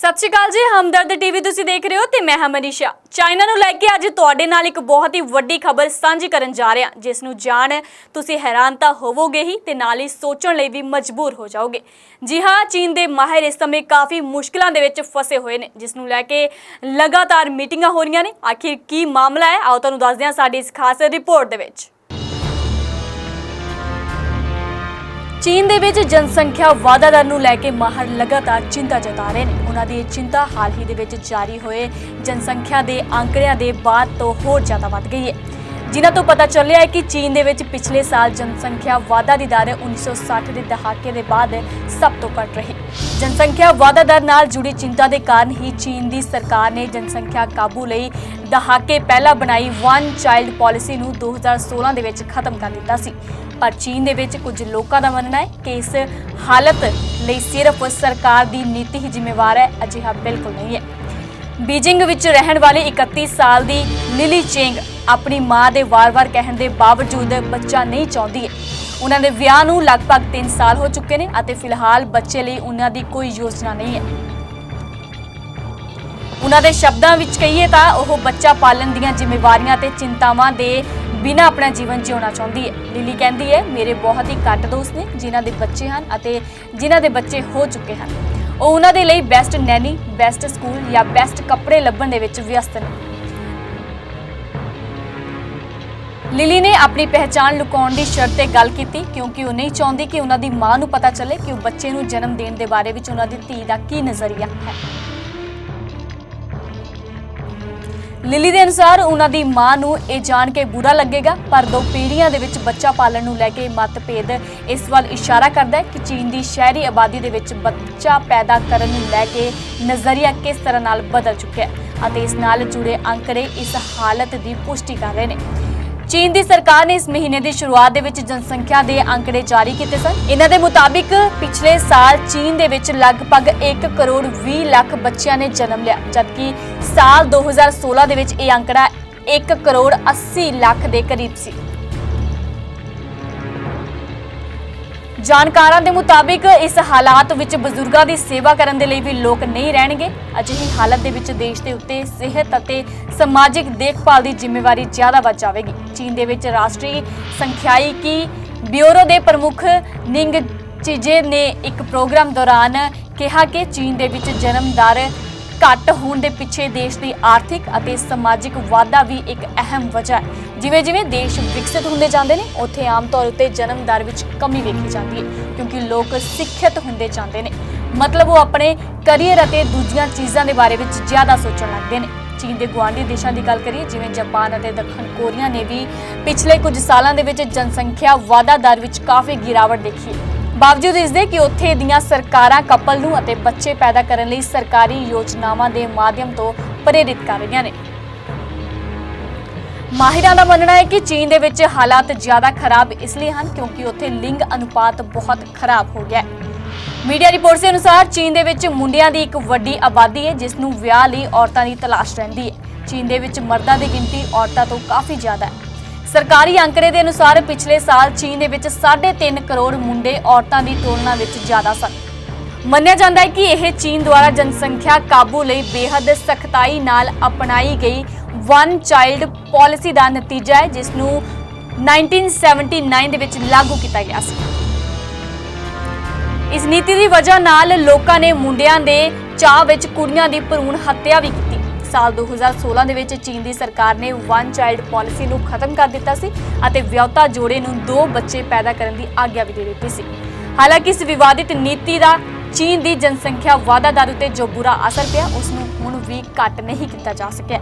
ਸਤਿ ਸ਼੍ਰੀ ਅਕਾਲ ਜੀ। ਹਮਦਰਦ ਟੀਵੀ ਤੁਸੀਂ ਦੇਖ ਰਹੇ ਹੋ ਤੇ ਮੈਂ ਹਾਂ ਮਨੀਸ਼ਾ। ਚਾਈਨਾ ਨੂੰ ਲੈ ਕੇ ਅੱਜ ਤੁਹਾਡੇ ਨਾਲ ਇੱਕ ਬਹੁਤ ਹੀ ਵੱਡੀ ਖਬਰ ਸਾਂਝੀ ਕਰਨ ਜਾ ਰਹੇ ਹਾਂ, ਜਿਸ ਨੂੰ ਜਾਣ ਤੁਸੀਂ ਹੈਰਾਨ ਤਾਂ ਹੋਵੋਗੇ ਹੀ ਤੇ ਨਾਲ ਹੀ ਸੋਚਣ ਲਈ ਵੀ ਮਜਬੂਰ ਹੋ ਜਾਓਗੇ। ਜੀ ਹਾਂ, ਚੀਨ ਦੇ ਮਾਹਿਰ ਇਸ ਸਮੇਂ ਕਾਫੀ ਮੁਸ਼ਕਿਲਾਂ ਦੇ ਵਿੱਚ ਫਸੇ ਹੋਏ ਨੇ, ਜਿਸ ਨੂੰ ਲੈ ਕੇ ਲਗਾਤਾਰ ਮੀਟਿੰਗਾਂ ਹੋ ਰਹੀਆਂ ਨੇ। ਆਖਿਰ ਕੀ ਮਾਮਲਾ ਹੈ, ਆਓ ਤੁਹਾਨੂੰ ਦੱਸਦੇ ਹਾਂ ਸਾਡੀ ਇਸ ਖਾਸ ਰਿਪੋਰਟ ਦੇ ਵਿੱਚ। ਚੀਨ ਦੇ ਵਿੱਚ ਜਨਸੰਖਿਆ ਵਾਧਾ ਦਰ ਨੂੰ ਲੈ ਕੇ ਮਾਹਰ ਲਗਾਤਾਰ ਚਿੰਤਾ ਜਤਾ ਰਹੇ ਨੇ। ਉਹਨਾਂ ਦੀ ਇਹ ਚਿੰਤਾ ਹਾਲ ਹੀ ਦੇ ਵਿੱਚ ਜਾਰੀ ਹੋਏ ਜਨਸੰਖਿਆ ਦੇ ਅੰਕੜਿਆਂ ਦੇ ਬਾਅਦ ਤੋਂ ਹੋਰ ਜ਼ਿਆਦਾ ਵੱਧ ਗਈ ਹੈ, ਜਿਨ੍ਹਾਂ ਤੋਂ ਪਤਾ ਚੱਲਿਆ ਹੈ ਕਿ ਚੀਨ ਦੇ ਵਿੱਚ ਪਿਛਲੇ ਸਾਲ ਜਨਸੰਖਿਆ ਵਾਧਾ ਦੀ ਦਰ 1960 ਦੇ ਦਹਾਕੇ ਦੇ ਬਾਅਦ ਸਭ ਤੋਂ ਘੱਟ ਰਹੀ। ਜਨਸੰਖਿਆ ਵਾਧਾ ਦਰ ਨਾਲ ਜੁੜੀ ਚਿੰਤਾ ਦੇ ਕਾਰਨ ਹੀ ਚੀਨ ਦੀ ਸਰਕਾਰ ਨੇ ਜਨਸੰਖਿਆ ਕਾਬੂ ਲਈ ਦਹਾਕੇ ਪਹਿਲਾਂ ਬਣਾਈ ਵਨ ਚਾਈਲਡ ਪਾਲਿਸੀ ਨੂੰ 2016 ਦੇ ਵਿੱਚ ਖਤਮ ਕਰ ਦਿੱਤਾ ਸੀ। ਪਰ ਚੀਨ ਦੇ ਵਿੱਚ ਕੁਝ ਲੋਕਾਂ ਦਾ ਮੰਨਣਾ ਹੈ ਕਿ ਇਸ ਹਾਲਤ ਲਈ ਸਿਰਫ ਸਰਕਾਰ ਦੀ ਨੀਤੀ ਹੀ ਜ਼ਿੰਮੇਵਾਰ ਹੈ। ਅਜਿਹਾ ਬਿਲਕੁਲ ਨਹੀਂ ਹੈ। ਬੀਜਿੰਗ ਵਿੱਚ ਰਹਿਣ ਵਾਲੀ 31 ਸਾਲ ਦੀ ਲਿਲੀ ਚੇਂਗ ਆਪਣੀ ਮਾਂ ਦੇ ਵਾਰ-ਵਾਰ ਕਹਿਣ ਦੇ ਬਾਵਜੂਦ ਬੱਚਾ ਨਹੀਂ ਚਾਹੁੰਦੀ ਹੈ। ਉਹਨਾਂ ਦੇ ਵਿਆਹ ਨੂੰ ਲਗਭਗ 3 ਸਾਲ ਹੋ ਚੁੱਕੇ ਨੇ ਅਤੇ ਫਿਲਹਾਲ ਬੱਚੇ ਲਈ ਉਹਨਾਂ ਦੀ ਕੋਈ ਯੋਜਨਾ ਨਹੀਂ ਹੈ। ਉਹਨਾਂ ਦੇ ਸ਼ਬਦਾਂ ਵਿੱਚ ਕਹੀਏ ਤਾਂ ਉਹ ਬੱਚਾ ਪਾਲਣ ਦੀਆਂ ਜ਼ਿੰਮੇਵਾਰੀਆਂ ਤੇ ਚਿੰਤਾਵਾਂ ਦੇ ਬਿਨਾਂ ਆਪਣਾ ਜੀਵਨ ਜਿਉਣਾ ਚਾਹੁੰਦੀ ਹੈ। ਲਿਲੀ ਕਹਿੰਦੀ ਹੈ, ਮੇਰੇ ਬਹੁਤ ਹੀ ਘੱਟ ਦੋਸਤ ਨੇ ਜਿਨ੍ਹਾਂ ਦੇ ਬੱਚੇ ਹਨ ਅਤੇ ਜਿਨ੍ਹਾਂ ਦੇ ਬੱਚੇ ਹੋ ਚੁੱਕੇ ਹਨ। ਉਹ ਉਹਨਾਂ ਦੇ ਲਈ ਬੈਸਟ ਨੈਨੀ, ਬੈਸਟ ਸਕੂਲ ਜਾਂ ਬੈਸਟ ਕੱਪੜੇ ਲੱਭਣ ਦੇ ਵਿੱਚ ਵਿਅਸਤ ਨੇ। ਲਿਲੀ ਨੇ ਆਪਣੀ ਪਹਿਚਾਣ ਲੁਕਾਉਣ ਦੀ ਸ਼ਰਤ ਤੇ ਗੱਲ ਕੀਤੀ, ਕਿਉਂਕਿ ਉਹ ਨਹੀਂ ਚਾਹੁੰਦੀ ਕਿ ਉਹਨਾਂ ਦੀ ਮਾਂ ਨੂੰ ਪਤਾ ਚੱਲੇ ਕਿ ਉਹ ਬੱਚੇ ਨੂੰ ਜਨਮ ਦੇਣ ਦੇ ਬਾਰੇ ਵਿੱਚ ਉਹਨਾਂ ਦੀ ਧੀ ਦਾ ਕੀ ਨਜ਼ਰੀਆ ਹੈ। ਲਿਲੀ ਦੇ ਅਨੁਸਾਰ ਉਹਨਾਂ ਦੀ ਮਾਂ ਨੂੰ ਇਹ ਜਾਣ ਕੇ ਬੁਰਾ ਲੱਗੇਗਾ, ਪਰ ਦੋ ਪੀੜ੍ਹੀਆਂ ਦੇ ਵਿੱਚ ਬੱਚਾ ਪਾਲਣ ਨੂੰ ਲੈ ਕੇ ਮਤਭੇਦ ਇਸ ਵੱਲ ਇਸ਼ਾਰਾ ਕਰਦਾ ਹੈ ਕਿ ਚੀਨ ਦੀ ਸ਼ਹਿਰੀ ਆਬਾਦੀ ਦੇ ਵਿੱਚ ਬੱਚਾ ਪੈਦਾ ਕਰਨ ਨੂੰ ਲੈ ਕੇ ਨਜ਼ਰੀਆ ਕਿਸ ਤਰ੍ਹਾਂ ਨਾਲ ਬਦਲ ਚੁੱਕਿਆ ਹੈ ਅਤੇ ਇਸ ਨਾਲ ਜੁੜੇ ਅੰਕੜੇ ਇਸ ਹਾਲਤ ਦੀ ਪੁਸ਼ਟੀ ਕਰ ਰਹੇ ਨੇ। ਚੀਨ ਦੀ ਸਰਕਾਰ ਨੇ ਇਸ ਮਹੀਨੇ ਦੀ ਸ਼ੁਰੂਆਤ ਦੇ ਵਿੱਚ ਜਨਸੰਖਿਆ ਦੇ ਅੰਕੜੇ ਜਾਰੀ ਕੀਤੇ ਸਨ। ਇਹਨਾਂ ਦੇ ਮੁਤਾਬਿਕ ਪਿਛਲੇ ਸਾਲ ਚੀਨ ਦੇ ਵਿੱਚ ਲਗਭਗ 1 ਕਰੋੜ 20 ਲੱਖ ਬੱਚਿਆਂ ਨੇ ਜਨਮ ਲਿਆ, ਜਦਕਿ ਸਾਲ 2016 ਦੇ ਵਿੱਚ ਇਹ ਅੰਕੜਾ 1 ਕਰੋੜ 80 ਲੱਖ ਦੇ ਕਰੀਬ ਸੀ। ਜਾਣਕਾਰਾਂ ਦੇ ਮੁਤਾਬਿਕ ਇਸ ਹਾਲਾਤ ਵਿੱਚ ਬਜ਼ੁਰਗਾਂ ਦੀ ਸੇਵਾ ਕਰਨ ਦੇ ਲਈ ਵੀ ਲੋਕ ਨਹੀਂ ਰਹਿਣਗੇ। ਅਜਿਹੀ ਹਾਲਤ ਦੇ ਵਿੱਚ ਦੇਸ਼ ਦੇ ਉੱਤੇ ਸਿਹਤ ਅਤੇ ਸਮਾਜਿਕ ਦੇਖਭਾਲ ਦੀ ਜ਼ਿੰਮੇਵਾਰੀ ਜ਼ਿਆਦਾ ਵੱਧ ਜਾਵੇਗੀ। ਚੀਨ ਦੇ ਵਿੱਚ ਰਾਸ਼ਟਰੀ ਸੰਖਿਆਇਕੀ ਬਿਊਰੋ ਦੇ ਪ੍ਰਮੁੱਖ ਨਿੰਗ ਚੀਜੇ ਨੇ ਇੱਕ ਪ੍ਰੋਗਰਾਮ ਦੌਰਾਨ ਕਿਹਾ ਕਿ ਚੀਨ ਦੇ ਵਿੱਚ ਜਨਮ ਦਰ ਘੱਟ ਹੋਣ ਦੇ ਪਿੱਛੇ ਦੇਸ਼ ਦੀ ਆਰਥਿਕ ਅਤੇ ਸਮਾਜਿਕ ਵਾਧਾ ਵੀ ਇੱਕ ਅਹਿਮ ਵਜ੍ਹਾ ਹੈ। ਜਿਵੇਂ-ਜਿਵੇਂ ਦੇਸ਼ ਵਿਕਸਿਤ ਹੁੰਦੇ ਜਾਂਦੇ ਨੇ, ਉੱਥੇ ਆਮ ਤੌਰ ਉੱਤੇ ਜਨਮ ਦਰ ਵਿੱਚ ਕਮੀ ਵੇਖੀ ਜਾਂਦੀ ਹੈ, ਕਿਉਂਕਿ ਲੋਕ ਸਿੱਖਿਅਤ ਹੁੰਦੇ ਜਾਂਦੇ ਨੇ। ਮਤਲਬ ਉਹ ਆਪਣੇ ਕਰੀਅਰ ਅਤੇ ਦੂਜੀਆਂ ਚੀਜ਼ਾਂ ਦੇ ਬਾਰੇ ਵਿੱਚ ਜ਼ਿਆਦਾ ਸੋਚਣ ਲੱਗਦੇ ਨੇ। ਚੀਨ ਦੇ ਗੁਆਂਢੀ ਦੇਸ਼ਾਂ ਦੀ ਗੱਲ ਕਰੀਏ, ਜਿਵੇਂ ਜਾਪਾਨ ਅਤੇ ਦੱਖਣ ਕੋਰੀਆ ਨੇ ਵੀ ਪਿਛਲੇ ਕੁਝ ਸਾਲਾਂ ਦੇ ਵਿੱਚ ਜਨਸੰਖਿਆ ਵਾਧਾ ਦਰ ਵਿੱਚ ਕਾਫੀ ਗਿਰਾਵਟ ਦੇਖੀ ਹੈ। ਬਾਵਜੂਦ ਇਸ ਦੇ ਕਿ ਉੱਥੇ ਦੀਆਂ ਸਰਕਾਰਾਂ ਕਪਲ ਨੂੰ ਅਤੇ ਬੱਚੇ ਪੈਦਾ ਕਰਨ ਲਈ ਸਰਕਾਰੀ ਯੋਜਨਾਵਾਂ ਦੇ ਮਾਧਿਅਮ ਤੋਂ ਪ੍ਰੇਰਿਤ ਕਰ ਰਹੀਆਂ ਨੇ। ਮਾਹਿਰਾਂ ਦਾ ਮੰਨਣਾ ਹੈ ਕਿ ਚੀਨ ਦੇ ਵਿੱਚ ਹਾਲਾਤ ਜ਼ਿਆਦਾ ਖਰਾਬ ਇਸ ਲਈ ਹਨ ਕਿਉਂਕਿ ਉੱਥੇ ਲਿੰਗ ਅਨੁਪਾਤ ਬਹੁਤ ਖਰਾਬ ਹੋ ਗਿਆ ਹੈ। ਮੀਡੀਆ ਰਿਪੋਰਟਸ ਦੇ ਅਨੁਸਾਰ ਚੀਨ ਦੇ ਵਿੱਚ ਮੁੰਡਿਆਂ ਦੀ ਇੱਕ ਵੱਡੀ ਆਬਾਦੀ ਹੈ, ਜਿਸ ਨੂੰ ਵਿਆਹ ਲਈ ਔਰਤਾਂ ਦੀ ਤਲਾਸ਼ ਰਹਿੰਦੀ ਹੈ। ਚੀਨ ਦੇ ਵਿੱਚ ਮਰਦਾਂ ਦੀ ਗਿਣਤੀ ਔਰਤਾਂ ਤੋਂ ਕਾਫੀ ਜ਼ਿਆਦਾ ਹੈ। ਸਰਕਾਰੀ ਅੰਕੜੇ ਦੇ ਅਨੁਸਾਰ ਪਿਛਲੇ ਸਾਲ ਚੀਨ ਦੇ ਵਿੱਚ 3.5 ਕਰੋੜ ਮੁੰਡੇ ਔਰਤਾਂ ਦੀ ਤੁਲਨਾ ਵਿੱਚ ਜ਼ਿਆਦਾ ਸਨ। ਮੰਨਿਆ ਜਾਂਦਾ ਹੈ ਕਿ ਇਹ ਚੀਨ ਦੁਆਰਾ ਜਨਸੰਖਿਆ ਕਾਬੂ ਲਈ ਬੇਹੱਦ ਸਖਤਾਈ ਨਾਲ ਅਪਣਾਈ ਗਈ ਵਨ ਚਾਈਲਡ ਪਾਲਿਸੀ ਦਾ ਨਤੀਜਾ ਹੈ, ਜਿਸ ਨੂੰ 1979 ਦੇ ਵਿੱਚ ਲਾਗੂ ਕੀਤਾ ਗਿਆ ਸੀ। ਇਸ ਨੀਤੀ ਦੀ ਵਜ੍ਹਾ ਨਾਲ ਲੋਕਾਂ ਨੇ ਮੁੰਡਿਆਂ ਦੇ ਚਾਅ ਵਿੱਚ ਕੁੜੀਆਂ ਦੀ ਭਰੂਣ ਹੱਤਿਆ ਵੀ ਕੀਤੀ। ਸਾਲ 2016 ਦੇ ਵਿੱਚ ਚੀਨ ਦੀ ਸਰਕਾਰ ਨੇ ਵਨ ਚਾਈਲਡ ਪਾਲਿਸੀ ਨੂੰ ਖਤਮ ਕਰ ਦਿੱਤਾ ਸੀ ਅਤੇ ਵਿਆਹੁਤਾ ਜੋੜੇ ਨੂੰ 2 ਬੱਚੇ ਪੈਦਾ ਕਰਨ ਦੀ ਆਗਿਆ ਵੀ ਦੇ ਦਿੱਤੀ ਸੀ। ਹਾਲਾਂਕਿ ਇਸ ਵਿਵਾਦਿਤ ਨੀਤੀ ਦਾ ਚੀਨ ਦੀ ਜਨਸੰਖਿਆ ਵਾਧਾ ਦਰ ਉੱਤੇ ਜੋ ਬੁਰਾ ਅਸਰ ਪਿਆ, ਉਸ ਨੂੰ ਹੁਣ ਵੀ ਘੱਟ ਨਹੀਂ ਕੀਤਾ ਜਾ ਸਕਿਆ।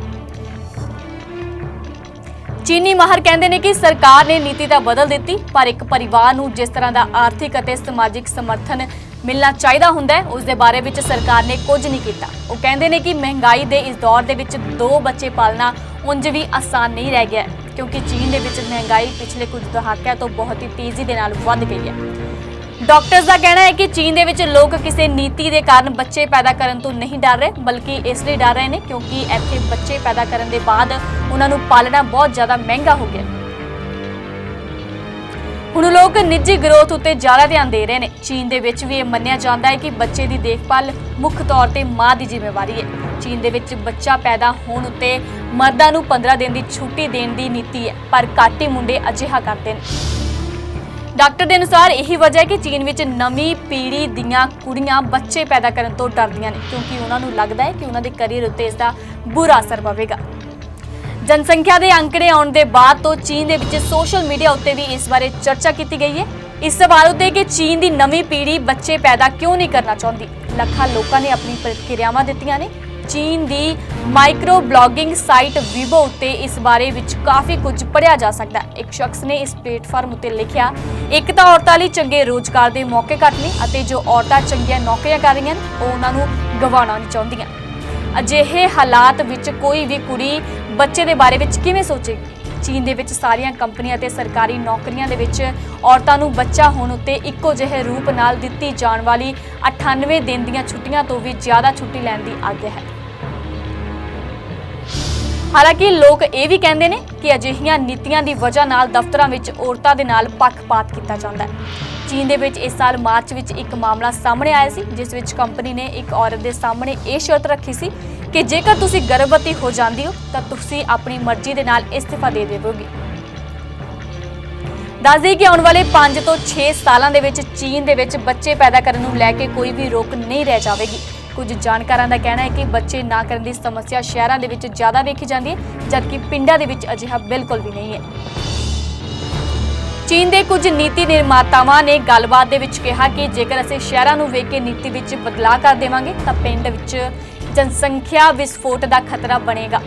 ਚੀਨੀ ਮਾਹਰ ਕਹਿੰਦੇ ਨੇ ਕਿ ਸਰਕਾਰ ਨੇ ਨੀਤੀ ਤਾਂ ਬਦਲ ਦਿੱਤੀ, ਪਰ ਇੱਕ ਪਰਿਵਾਰ ਨੂੰ ਜਿਸ ਤਰ੍ਹਾਂ ਦਾ ਆਰਥਿਕ ਅਤੇ ਸਮਾਜਿਕ ਸਮਰਥਨ ਮਿਲਣਾ ਚਾਹੀਦਾ ਹੁੰਦਾ ਹੈ, ਉਸ ਦੇ ਬਾਰੇ ਵਿੱਚ ਸਰਕਾਰ ਨੇ ਕੁਝ ਨਹੀਂ ਕੀਤਾ। ਉਹ ਕਹਿੰਦੇ ਨੇ ਕਿ ਮਹਿੰਗਾਈ ਦੇ ਇਸ ਦੌਰ ਦੇ ਵਿੱਚ 2 ਬੱਚੇ ਪਾਲਣਾ ਉਂਝ ਵੀ ਆਸਾਨ ਨਹੀਂ ਰਹਿ ਗਿਆ, ਕਿਉਂਕਿ ਚੀਨ ਦੇ ਵਿੱਚ ਮਹਿੰਗਾਈ ਪਿਛਲੇ ਕੁਝ ਦਹਾਕਿਆਂ ਤੋਂ ਬਹੁਤ ਹੀ ਤੇਜ਼ੀ ਦੇ ਨਾਲ ਵੱਧ ਗਈ ਹੈ। ਡਾਕਟਰਸ ਦਾ ਕਹਿਣਾ ਹੈ ਕਿ ਚੀਨ ਦੇ ਵਿੱਚ ਲੋਕ ਕਿਸੇ ਨੀਤੀ ਦੇ ਕਾਰਨ ਬੱਚੇ ਪੈਦਾ ਕਰਨ ਤੋਂ ਨਹੀਂ ਡਰ ਰਹੇ, ਬਲਕਿ ਇਸ ਲਈ ਡਰ ਰਹੇ ਨੇ ਕਿਉਂਕਿ ਇੱਥੇ ਬੱਚੇ ਪੈਦਾ ਕਰਨ ਦੇ ਬਾਅਦ ਉਹਨਾਂ ਨੂੰ ਪਾਲਣਾ ਬਹੁਤ ਜ਼ਿਆਦਾ ਮਹਿੰਗਾ ਹੋ ਗਿਆ। ਹੁਣ ਲੋਕ ਨਿੱਜੀ ਗਰੋਥ ਉੱਤੇ ਜ਼ਿਆਦਾ ਧਿਆਨ ਦੇ ਰਹੇ ਨੇ। ਚੀਨ ਦੇ ਵਿੱਚ ਵੀ ਇਹ ਮੰਨਿਆ ਜਾਂਦਾ ਹੈ ਕਿ ਬੱਚੇ ਦੀ ਦੇਖਭਾਲ ਮੁੱਖ ਤੌਰ ਤੇ ਮਾਂ ਦੀ ਜ਼ਿੰਮੇਵਾਰੀ ਹੈ। ਚੀਨ ਦੇ ਵਿੱਚ ਬੱਚਾ ਪੈਦਾ ਹੋਣ ਉੱਤੇ ਮਰਦਾਂ ਨੂੰ 15 ਦਿਨ ਦੀ ਛੁੱਟੀ ਦੇਣ ਦੀ ਨੀਤੀ ਹੈ, ਪਰ ਘੱਟ ਹੀ ਮੁੰਡੇ ਅਜਿਹਾ ਕਰਦੇ ਨੇ। ਡਾਕਟਰ ਦੇ ਅਨੁਸਾਰ ਇਹੀ ਵਜ੍ਹਾ ਹੈ ਕਿ ਚੀਨ ਵਿੱਚ ਨਵੀਂ ਪੀੜ੍ਹੀ ਦੀਆਂ ਕੁੜੀਆਂ ਬੱਚੇ ਪੈਦਾ ਕਰਨ ਤੋਂ ਡਰਦੀਆਂ ਨੇ, ਕਿਉਂਕਿ ਉਹਨਾਂ ਨੂੰ ਲੱਗਦਾ ਹੈ ਕਿ ਉਹਨਾਂ ਦੇ ਕੈਰੀਅਰ ਉੱਤੇ ਇਸ ਦਾ ਬੁਰਾ ਅਸਰ ਪਵੇਗਾ। ਜਨਸੰਖਿਆ ਦੇ ਅੰਕੜੇ ਆਉਣ ਦੇ ਬਾਅਦ ਤੋਂ ਚੀਨ ਦੇ ਵਿੱਚ ਸੋਸ਼ਲ ਮੀਡੀਆ ਉੱਤੇ ਵੀ ਇਸ ਬਾਰੇ ਚਰਚਾ ਕੀਤੀ ਗਈ ਹੈ। ਇਸ ਸਵਾਲ ਉੱਤੇ ਕਿ ਚੀਨ ਦੀ ਨਵੀਂ ਪੀੜ੍ਹੀ ਬੱਚੇ ਪੈਦਾ ਕਿਉਂ ਨਹੀਂ ਕਰਨਾ ਚਾਹੁੰਦੀ, ਲੱਖਾਂ ਲੋਕਾਂ ਨੇ ਆਪਣੀ ਪ੍ਰਤੀਕਿਰਿਆਵਾਂ ਦਿੱਤੀਆਂ ਨੇ। ਚੀਨ ਦੀ ਮਾਈਕਰੋ ਬਲੌਗਿੰਗ ਸਾਈਟ ਵੀਬੋ ਉੱਤੇ ਇਸ ਬਾਰੇ ਵਿੱਚ ਕਾਫੀ ਕੁਝ ਪੜ੍ਹਿਆ ਜਾ ਸਕਦਾ ਹੈ। ਇੱਕ ਸ਼ਖਸ ਨੇ ਇਸ ਪਲੇਟਫਾਰਮ ਉੱਤੇ ਲਿਖਿਆ, ਇੱਕ ਤਾਂ ਔਰਤਾਂ ਲਈ ਚੰਗੇ ਰੋਜ਼ਗਾਰ ਦੇ ਮੌਕੇ ਘੱਟ ਨੇ ਅਤੇ ਜੋ ਔਰਤਾਂ ਚੰਗੀਆਂ ਨੌਕਰੀਆਂ ਕਰ ਰਹੀਆਂ ਨੇ ਉਹ ਉਹਨਾਂ ਨੂੰ ਗਵਾਉਣਾ ਨਹੀਂ ਚਾਹੁੰਦੀਆਂ। ਅਜਿਹੇ ਹਾਲਾਤ ਵਿੱਚ ਕੋਈ ਵੀ ਕੁੜੀ ਬੱਚੇ ਦੇ ਬਾਰੇ ਵਿੱਚ ਕਿਵੇਂ ਸੋਚੇਗੀ? ਚੀਨ ਦੇ ਵਿੱਚ ਸਾਰੀਆਂ ਕੰਪਨੀਆਂ ਅਤੇ ਸਰਕਾਰੀ ਨੌਕਰੀਆਂ ਦੇ ਵਿੱਚ ਔਰਤਾਂ ਨੂੰ ਬੱਚਾ ਹੋਣ ਉੱਤੇ ਇੱਕੋ ਜਿਹੇ ਰੂਪ ਨਾਲ ਦਿੱਤੀ ਜਾਣ ਵਾਲੀ 98 ਦਿਨ ਦੀਆਂ ਛੁੱਟੀਆਂ ਤੋਂ ਵੀ ਜ਼ਿਆਦਾ ਛੁੱਟੀ ਲੈਣ ਦੀ ਆਗਿਆ ਹੈ। ਹਾਲਾਂਕਿ ਲੋਕ ਇਹ ਵੀ ਕਹਿੰਦੇ ਨੇ ਕਿ ਅਜਿਹੀਆਂ ਨੀਤੀਆਂ ਦੀ ਵਜ੍ਹਾ ਨਾਲ ਦਫ਼ਤਰਾਂ ਵਿੱਚ ਔਰਤਾਂ ਦੇ ਨਾਲ ਪੱਖਪਾਤ ਕੀਤਾ ਜਾਂਦਾ ਹੈ। ਚੀਨ ਦੇ ਵਿੱਚ ਇਸ ਸਾਲ ਮਾਰਚ ਵਿੱਚ ਇੱਕ ਮਾਮਲਾ ਸਾਹਮਣੇ ਆਇਆ ਸੀ, ਜਿਸ ਵਿੱਚ ਕੰਪਨੀ ਨੇ ਇੱਕ ਔਰਤ ਦੇ ਸਾਹਮਣੇ ਇਹ ਸ਼ਰਤ ਰੱਖੀ ਸੀ ਕਿ ਜੇਕਰ ਤੁਸੀਂ ਗਰਭਵਤੀ ਹੋ ਜਾਂਦੀ ਹੋ ਤਾਂ ਤੁਸੀਂ ਆਪਣੀ ਮਰਜ਼ੀ ਦੇ ਨਾਲ ਇਸਤੀਫਾ ਦੇ ਦੇਵੋਗੇ। ਦੱਸ ਦੇਈਏ ਕਿ ਆਉਣ ਵਾਲੇ 5 ਤੋਂ 6 ਸਾਲਾਂ ਦੇ ਵਿੱਚ ਚੀਨ ਦੇ ਵਿੱਚ ਬੱਚੇ ਪੈਦਾ ਕਰਨ ਨੂੰ ਲੈ ਕੇ ਕੋਈ ਵੀ ਰੋਕ ਨਹੀਂ ਰਹਿ ਜਾਵੇਗੀ। ਕੁਝ ਜਾਣਕਾਰਾਂ ਦਾ ਕਹਿਣਾ ਹੈ ਕਿ ਬੱਚੇ ਨਾ ਕਰਨ ਦੀ ਸਮੱਸਿਆ ਸ਼ਹਿਰਾਂ ਦੇ ਵਿੱਚ ਜ਼ਿਆਦਾ ਵੇਖੀ ਜਾਂਦੀ ਹੈ, ਜਦਕਿ ਪਿੰਡਾਂ ਦੇ ਵਿੱਚ ਅਜਿਹਾ ਬਿਲਕੁਲ ਵੀ ਨਹੀਂ ਹੈ। ਚੀਨ ਦੇ ਕੁਝ ਨੀਤੀ ਨਿਰਮਾਤਾਵਾਂ ਨੇ ਗੱਲਬਾਤ ਦੇ ਵਿੱਚ ਕਿਹਾ ਕਿ ਜੇਕਰ ਅਸੀਂ ਸ਼ਹਿਰਾਂ ਨੂੰ ਵੇਖ ਕੇ ਨੀਤੀ ਵਿੱਚ ਬਦਲਾਅ ਕਰ ਦੇਵਾਂਗੇ ਤਾਂ ਪਿੰਡ ਵਿੱਚ ਜਨਸੰਖਿਆ ਵਿਸਫੋਟ ਦਾ ਖਤਰਾ ਬਣੇਗਾ,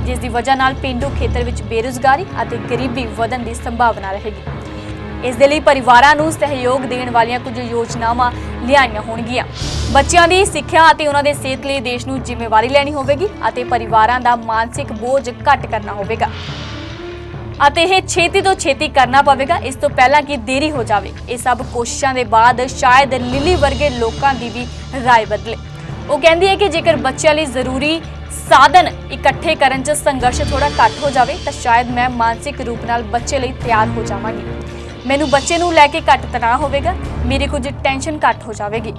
ਜਿਸ ਦੀ ਵਜ੍ਹਾ ਨਾਲ ਪੇਂਡੂ ਖੇਤਰ ਵਿੱਚ ਬੇਰੁਜ਼ਗਾਰੀ ਅਤੇ ਗਰੀਬੀ ਵਧਣ ਦੀ ਸੰਭਾਵਨਾ ਰਹੇਗੀ। ਇਸ ਦੇ ਲਈ ਪਰਿਵਾਰਾਂ ਨੂੰ ਸਹਿਯੋਗ ਦੇਣ ਵਾਲੀਆਂ ਕੁਝ ਯੋਜਨਾਵਾਂ ਲਿਆਈਆਂ ਹੋਣਗੀਆਂ। ਬੱਚਿਆਂ ਦੀ ਸਿੱਖਿਆ ਅਤੇ ਉਹਨਾਂ ਦੇ ਸਿਹਤ ਲਈ ਦੇਸ਼ ਨੂੰ ਜ਼ਿੰਮੇਵਾਰੀ ਲੈਣੀ ਹੋਵੇਗੀ ਅਤੇ ਪਰਿਵਾਰਾਂ ਦਾ ਮਾਨਸਿਕ ਬੋਝ ਘੱਟ ਕਰਨਾ ਹੋਵੇਗਾ ਅਤੇ ਇਹ ਛੇਤੀ ਤੋਂ ਛੇਤੀ ਕਰਨਾ ਪਵੇਗਾ, ਇਸ ਤੋਂ ਪਹਿਲਾਂ ਕਿ ਦੇਰੀ ਹੋ ਜਾਵੇ। ਇਹ ਸਭ ਕੋਸ਼ਿਸ਼ਾਂ ਦੇ ਬਾਅਦ ਸ਼ਾਇਦ ਲਿਲੀ ਵਰਗੇ ਲੋਕਾਂ ਦੀ ਵੀ ਰਾਏ ਬਦਲੇ। ਉਹ ਕਹਿੰਦੀ ਹੈ ਕਿ ਜੇਕਰ ਬੱਚਿਆਂ ਲਈ ਜ਼ਰੂਰੀ ਸਾਧਨ ਇਕੱਠੇ ਕਰਨ 'ਚ ਸੰਘਰਸ਼ ਥੋੜਾ ਘੱਟ ਹੋ ਜਾਵੇ ਤਾਂ ਸ਼ਾਇਦ ਮੈਂ ਮਾਨਸਿਕ ਰੂਪ ਨਾਲ ਬੱਚੇ ਲਈ ਤਿਆਰ ਹੋ ਜਾਵਾਂਗੀ। ਮੈਨੂੰ ਬੱਚੇ ਨੂੰ ਲੈ ਕੇ ਘੱਟ ਤਣਾਅ ਹੋਵੇਗਾ, ਮੇਰੀ ਕੁਝ ਟੈਨਸ਼ਨ ਘੱਟ ਹੋ ਜਾਵੇਗੀ।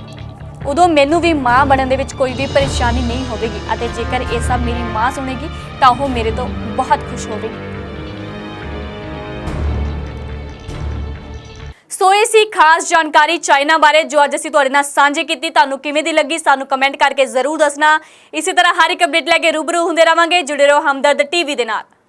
ਉਦੋਂ ਮੈਨੂੰ ਵੀ ਮਾਂ ਬਣਨ ਦੇ ਵਿੱਚ ਕੋਈ ਵੀ ਪਰੇਸ਼ਾਨੀ ਨਹੀਂ ਹੋਵੇਗੀ ਅਤੇ ਜੇਕਰ ਇਹ ਸਭ ਮੇਰੀ ਮਾਂ ਸੁਣੇਗੀ ਤਾਂ ਉਹ ਮੇਰੇ ਤੋਂ ਬਹੁਤ ਖੁਸ਼ ਹੋਵੇਗੀ। ਸੋ ਇਹ ਸੀ ਖਾਸ ਜਾਣਕਾਰੀ ਚਾਈਨਾ ਬਾਰੇ ਜੋ ਅੱਜ ਅਸੀਂ ਤੁਹਾਡੇ ਨਾਲ ਸਾਂਝੀ ਕੀਤੀ। ਤੁਹਾਨੂੰ ਕਿਵੇਂ ਦੀ ਲੱਗੀ ਸਾਨੂੰ ਕਮੈਂਟ ਕਰਕੇ ਜ਼ਰੂਰ ਦੱਸਣਾ। ਇਸੇ ਤਰ੍ਹਾਂ ਹਰ ਇੱਕ ਅਪਡੇਟ ਲੈ ਕੇ ਰੂਬਰੂ ਹੁੰਦੇ ਰਵਾਂਗੇ। ਜੁੜੇ ਰਹੋ ਹਮਦਰਦ ਟੀਵੀ ਦੇ ਨਾਲ।